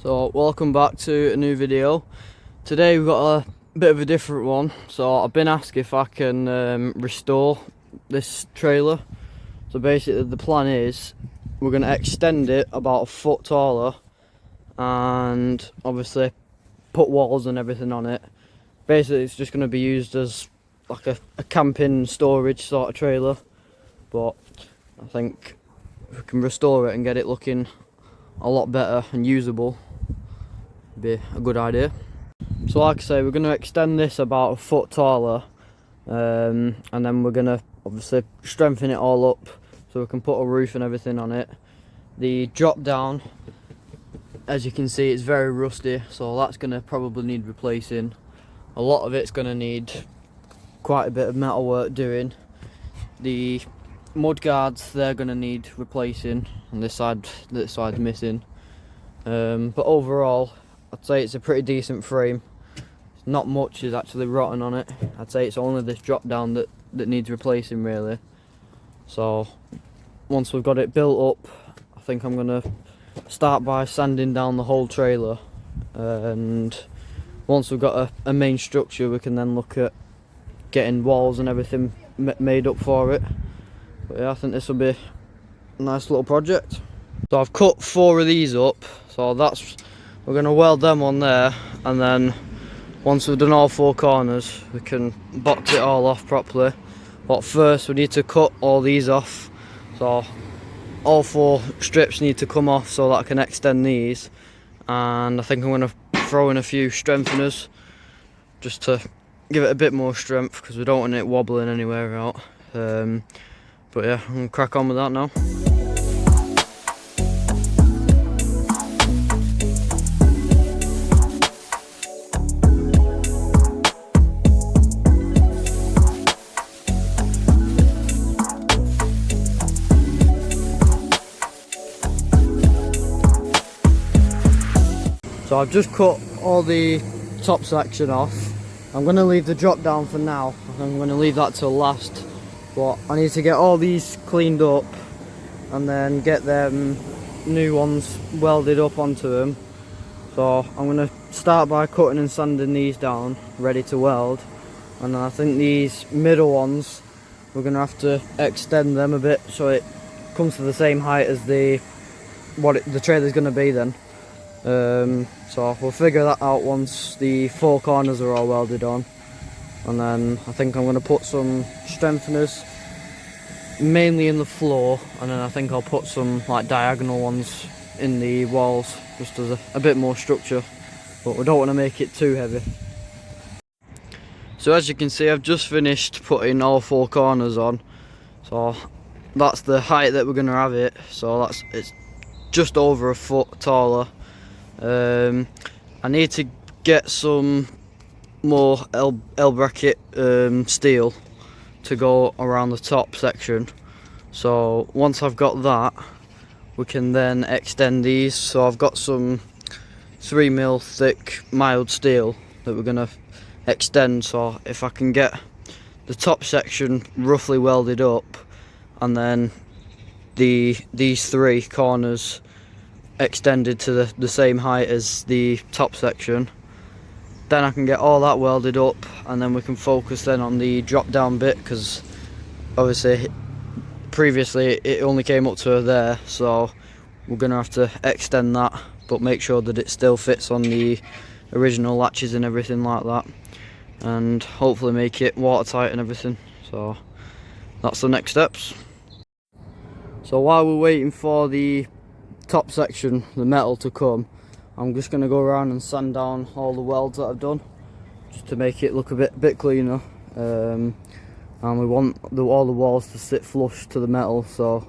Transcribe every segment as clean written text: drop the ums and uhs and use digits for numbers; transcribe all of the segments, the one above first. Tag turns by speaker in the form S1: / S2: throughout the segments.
S1: So welcome back to a new video. Today we've got a bit of a different one. So I've been asked if I can restore this trailer. So basically the plan is we're going to extend it about a foot taller and obviously put walls and everything on it. Basically it's just going to be used as like a camping storage sort of trailer, but I think if we can restore it and get it looking a lot better and usable, be a good idea. So like I say, we're going to extend this about a foot taller, and then we're going to obviously strengthen it all up so we can put a roof and everything on it. The drop down, as you can see, it's very rusty, so that's going to probably need replacing. A lot of it's going to need quite a bit of metal work doing. The mud guards, they're going to need replacing, and this side's missing. But overall, I'd say it's a pretty decent frame. Not much is actually rotten on it. I'd say it's only this drop down that needs replacing really. So once we've got it built up, I think I'm gonna start by sanding down the whole trailer, and once we've got a main structure, we can then look at getting walls and everything made up for it. But yeah, I think this will be a nice little project. So I've cut 4 of these up, so we're going to weld them on there, and then once we've done all 4 corners we can box it all off properly. But first we need to cut all these off, so all 4 strips need to come off so that I can extend these, and I think I'm going to throw in a few strengtheners just to give it a bit more strength because we don't want it wobbling anywhere out. But yeah, I'm going to crack on with that now. So I've just cut all the top section off. I'm going to leave the drop down for now. I'm going to leave that till last. But I need to get all these cleaned up and then get them new ones welded up onto them. So I'm going to start by cutting and sanding these down, ready to weld. And then I think these middle ones, we're going to have to extend them a bit so it comes to the same height as the trailer's going to be then. So we'll figure that out once the 4 corners are all welded on, and then I think I'm going to put some strengtheners mainly in the floor, and then I think I'll put some like diagonal ones in the walls just as a bit more structure, but we don't want to make it too heavy. So as you can see, I've just finished putting all 4 corners on, so that's the height that we're going to have it, so it's just over a foot taller. I need to get some more L bracket steel to go around the top section. So once I've got that, we can then extend these. So I've got some 3mm thick mild steel that we're going to extend. So if I can get the top section roughly welded up, and then these 3 corners extended to the same height as the top section, then I can get all that welded up, and then we can focus then on the drop down bit, because obviously previously it only came up to there, so we're gonna have to extend that but make sure that it still fits on the original latches and everything like that, and hopefully make it watertight and everything. So that's the next steps. So while we're waiting for the top section, the metal, to come, I'm just going to go around and sand down all the welds that I've done just to make it look a bit cleaner, and we want all the walls to sit flush to the metal, so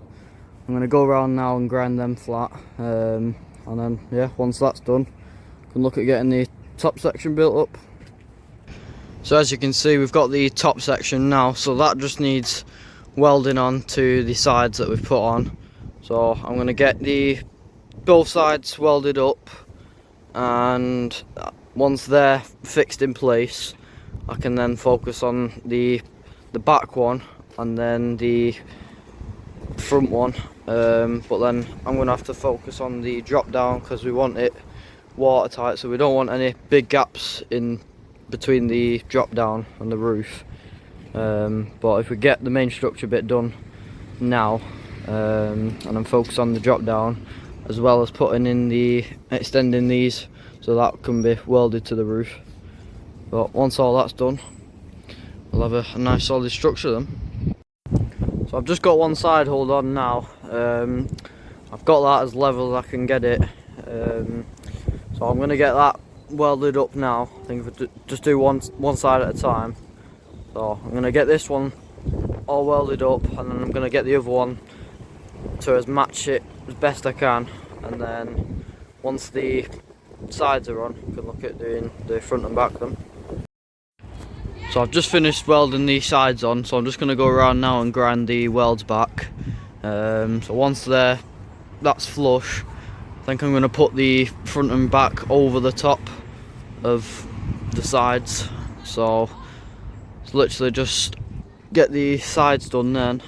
S1: I'm going to go around now and grind them flat, and then yeah, once that's done we can look at getting the top section built up. So as you can see, we've got the top section now, so that just needs welding on to the sides that we've put on. So I'm going to get both sides welded up, and once they're fixed in place, I can then focus on the back one and then the front one. But then I'm going to have to focus on the drop down because we want it watertight, so we don't want any big gaps in between the drop down and the roof. But if we get the main structure bit done now, and I'm focused on the drop down, as well as putting in the extending these so that can be welded to the roof. But once all that's done, we'll have a nice solid structure then. So I've just got one side hold on now. I've got that as level as I can get it. So I'm going to get that welded up now. I think if I just do one side at a time. So I'm going to get this one all welded up, and then I'm going to get the other one to match it as best I can, and then once the sides are on, we can look at doing the front and back then. So I've just finished welding the sides on, so I'm just going to go around now and grind the welds back. So once that's flush, I think I'm going to put the front and back over the top of the sides. So it's literally just get the sides done then.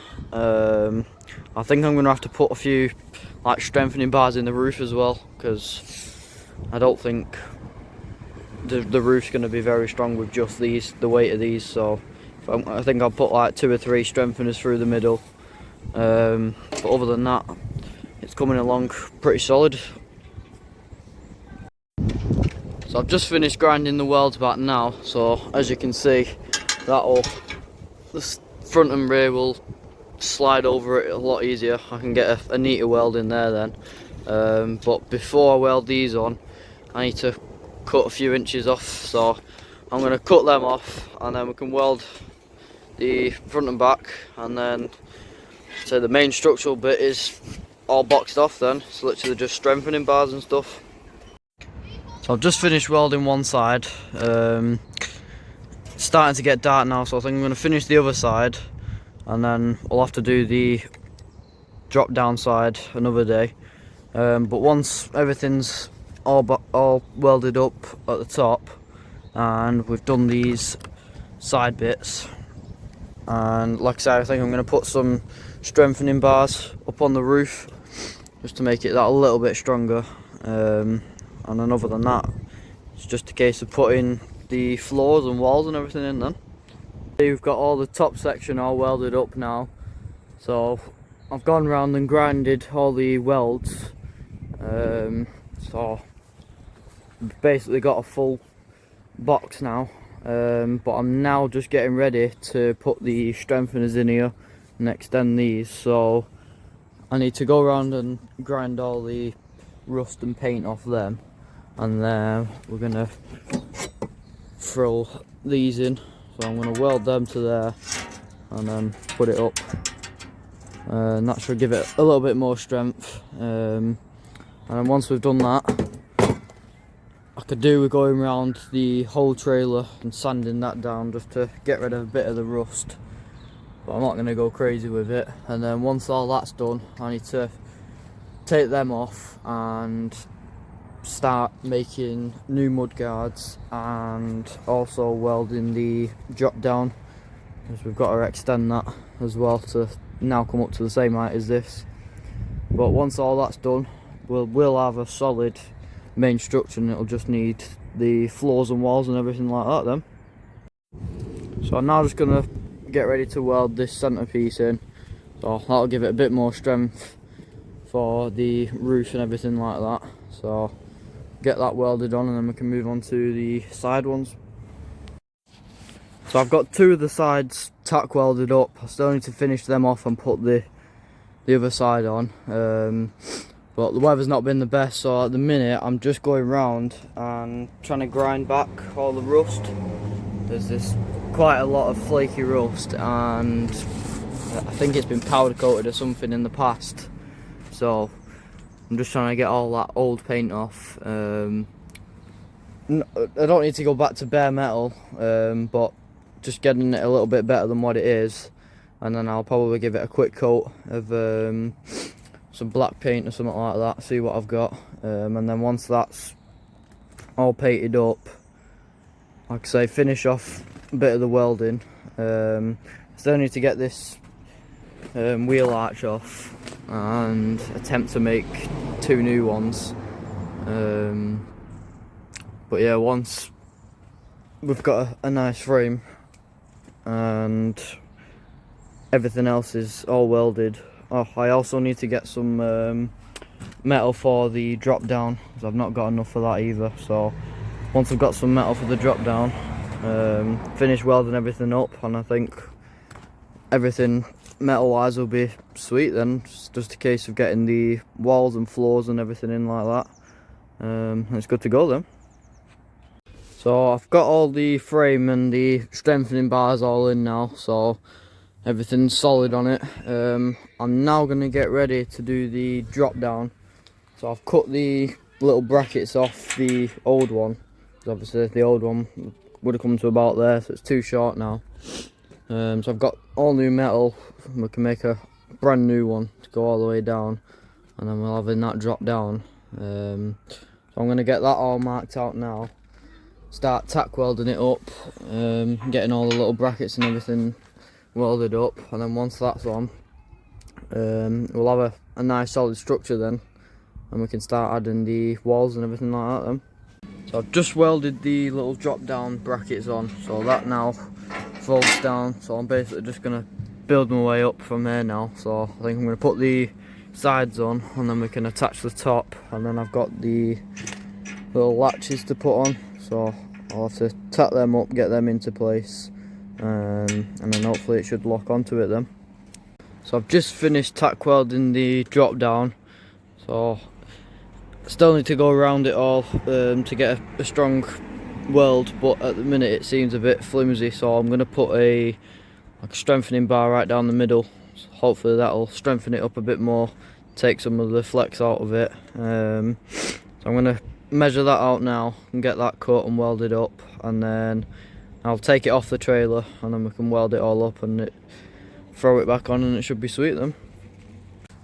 S1: I think I'm going to have to put a few like strengthening bars in the roof as well, because I don't think the roof's going to be very strong with just the weight of these. So I think I'll put like 2 or 3 strengtheners through the middle. But other than that, it's coming along pretty solid. So I've just finished grinding the welds back now, so as you can see, the front and rear will slide over it a lot easier. I can get a neater weld in there then. But before I weld these on, I need to cut a few inches off, so I'm going to cut them off, and then we can weld the front and back, and then so the main structural bit is all boxed off then. It's literally just strengthening bars and stuff. So I've just finished welding one side. It's starting to get dark now, so I think I'm going to finish the other side, and then I'll have to do the drop down side another day. But once everything's all welded up at the top, and we've done these side bits, and like I said, I think I'm going to put some strengthening bars up on the roof just to make it that a little bit stronger. And then other than that, it's just a case of putting the floors and walls and everything in then. We've got all the top section all welded up now, so I've gone around and grinded all the welds. So I've basically got a full box now, but I'm now just getting ready to put the strengtheners in here and extend these. So I need to go around and grind all the rust and paint off them, and then we're gonna throw these in. So I'm gonna weld them to there and then put it up, and that should give it a little bit more strength. And then once we've done that, I could do with going around the whole trailer and sanding that down just to get rid of a bit of the rust, but I'm not going to go crazy with it. And then once all that's done, I need to take them off and start making new mud guards, and also welding the drop down, because we've got to extend that as well to now come up to the same height as this. But once all that's done, we'll have a solid main structure, and it'll just need the floors and walls and everything like that then. So I'm now just gonna get ready to weld this centerpiece in, so that'll give it a bit more strength for the roof and everything like that. So get that welded on, and then we can move on to the side ones. So I've got 2 of the sides tack welded up. I still need to finish them off and put the other side on. But the weather's not been the best, so at the minute I'm just going round and trying to grind back all the rust. There's quite a lot of flaky rust, and I think it's been powder coated or something in the past. So I'm just trying to get all that old paint off. I don't need to go back to bare metal, but just getting it a little bit better than what it is, and then I'll probably give it a quick coat of some black paint or something like that, see what I've got. And then once that's all painted up, like I say, finish off a bit of the welding. Still need to get this wheel arch off and attempt to make 2 new ones. But yeah, once we've got a nice frame and everything else is all welded. Oh, I also need to get some metal for the drop down, because I've not got enough for that either. So once I've got some metal for the drop down, finish welding everything up, and I think everything metal wise will be sweet then. It's just a case of getting the walls and floors and everything in like that, and it's good to go then. So I've got all the frame and the strengthening bars all in now, so everything's solid on it. I'm now going to get ready to do the drop down. So I've cut the little brackets off the old one, because obviously the old one would have come to about there, so it's too short now. So I've got all new metal. We can make a brand new one to go all the way down, and then we'll have in that drop down. So I'm going to get that all marked out now, start tack welding it up, getting all the little brackets and everything welded up, and then once that's on, we'll have a nice solid structure then, and we can start adding the walls and everything like that then. So I've just welded the little drop down brackets on, so that now folds down, so I'm basically just going to build my way up from there now. So I think I'm going to put the sides on, and then we can attach the top, and then I've got the little latches to put on, so I'll have to tack them up, get them into place, and then hopefully it should lock onto it then. So I've just finished tack welding the drop down, so still need to go around it all to get a strong weld, but at the minute it seems a bit flimsy, so I'm going to put a strengthening bar right down the middle. So hopefully that'll strengthen it up a bit more, take some of the flex out of it. So I'm going to measure that out now and get that cut and welded up, and then I'll take it off the trailer, and then we can weld it all up and throw it back on, and it should be sweet then.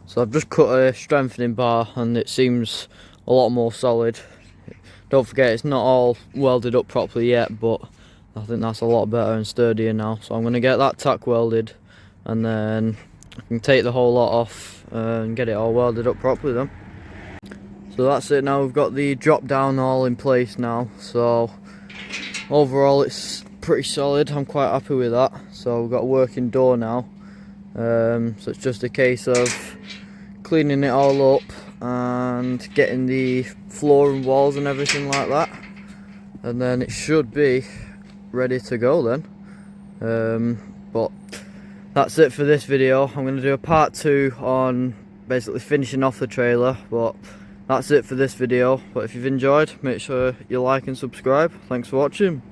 S1: So I've just cut a strengthening bar, and it seems a lot more solid. Don't forget, it's not all welded up properly yet, but I think that's a lot better and sturdier now. So I'm going to get that tack welded, and then I can take the whole lot off and get it all welded up properly then. So that's it now, we've got the drop down all in place now. So overall it's pretty solid, I'm quite happy with that. So we've got a working door now. So it's just a case of cleaning it all up and getting the floor and walls and everything like that, and then it should be ready to go then. But that's it for this video. I'm going to do a part 2 on basically finishing off the trailer, but that's it for this video. But if you've enjoyed, make sure you like and subscribe. Thanks for watching.